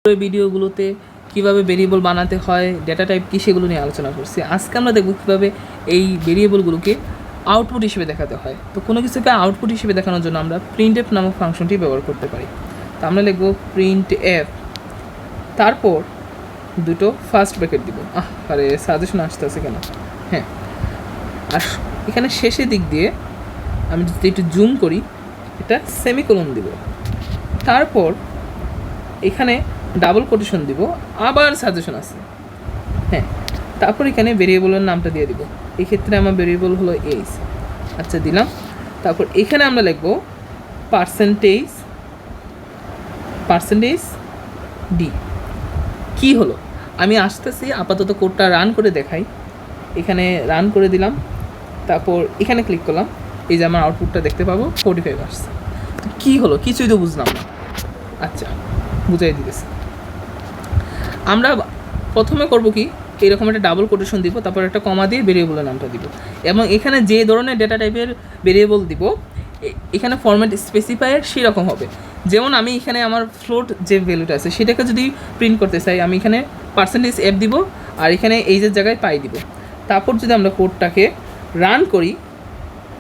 ওই ভিডিওগুলোতে কীভাবে ভেরিয়েবল বানাতে হয়, ডেটা টাইপ কী, সেগুলো নিয়ে আলোচনা করছি। আজকে আমরা দেখব কীভাবে এই ভেরিয়েবলগুলোকে আউটপুট হিসেবে দেখাতে হয়। তো কোনো কিছুকে আউটপুট হিসেবে দেখানোর জন্য আমরা প্রিন্ট এফ নামক ফাংশনটি ব্যবহার করতে পারি। তো আমরা লিখব প্রিন্ট এফ, তারপর দুটো ফার্স্ট ব্র্যাকেট দিব। আরে সাজেশন আসতেছে কেন? হ্যাঁ, আর এখানে শেষের দিক দিয়ে আমি যদি একটু জুম করি, এটা সেমিকোলন দিব, তারপর এখানে ডাবল কোটেশন দিব, আবার সাজেশন আছে। হ্যাঁ, তারপর এখানে ভেরিয়েবলের নামটা দিয়ে দিব। এই ক্ষেত্রে আমার ভেরিয়েবল হলো এইচ। আচ্ছা, দিলাম। তারপর এখানে আমরা লিখব পার্সেন্টেজ ডি। কি হলো আমি আসতেছি, আপাতত কোডটা রান করে দেখাই। এখানে রান করে দিলাম, তারপর এখানে ক্লিক করলাম, এই যে আমার আউটপুটটা দেখতে পাবো 45 আসছে। তো কী হলো কিছুই তো বুঝলাম না। আচ্ছা, বুঝাই দিতেছি। আমরা প্রথমে করব কি, এরকম একটা ডাবল কোটেশন দিব, তারপর একটা কমা দিয়ে ভেরিয়েবলের নামটা দিব, এবং এখানে যে ধরনের ডেটা টাইপের ভেরিয়েবল দিব এখানে ফরম্যাট স্পেসিফায়ার সেরকম হবে। যেমন আমি এখানে আমার ফ্লোট যে ভ্যালুটা আছে সেটাকে যদি প্রিন্ট করতে চাই, আমি এখানে পার্সেন্টেজ এফ দিব, আর এখানে এইজের জায়গায় পাই দিব। তারপর যদি আমরা কোডটাকে রান করি,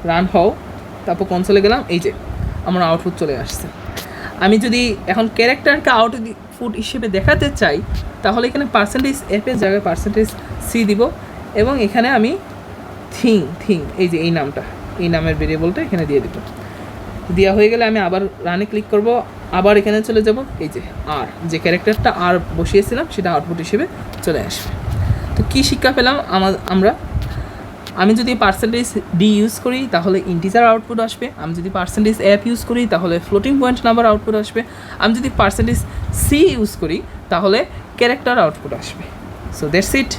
রান হও, তারপর কনসোলে গেলাম, এই যে আমার আউটপুট চলে আসছে। আমি যদি এখন ক্যারেক্টারকে আউটপুট হিসেবে দেখাতে চাই, তাহলে এখানে পার্সেন্টেজ এফের জায়গায় পার্সেন্টেজ সি দিব, এবং এখানে আমি থিং এই যে এই নামটা, এই নামের ভেরিয়েবলটা এখানে দিয়ে দিব। দেওয়া হয়ে গেলে আমি আবার রানে ক্লিক করব, আবার এখানে চলে যাব, এই যে আর যে ক্যারেক্টারটা আর বসিয়েছিলাম সেটা আউটপুট হিসেবে চলে আসবে। তো কী শিক্ষা পেলাম আমি যদি পার্সেন্টেজ ডি ইউজ করি তাহলে ইন্টিজার আউটপুট আসবে, আমি যদি পার্সেন্টেজ এফ ইউজ করি তাহলে ফ্লোটিং পয়েন্ট নাম্বার আউটপুট আসবে, আমি যদি পার্সেন্টেজ সি ইউজ করি তাহলে ক্যারেক্টার আউটপুট আসবে। So that's it.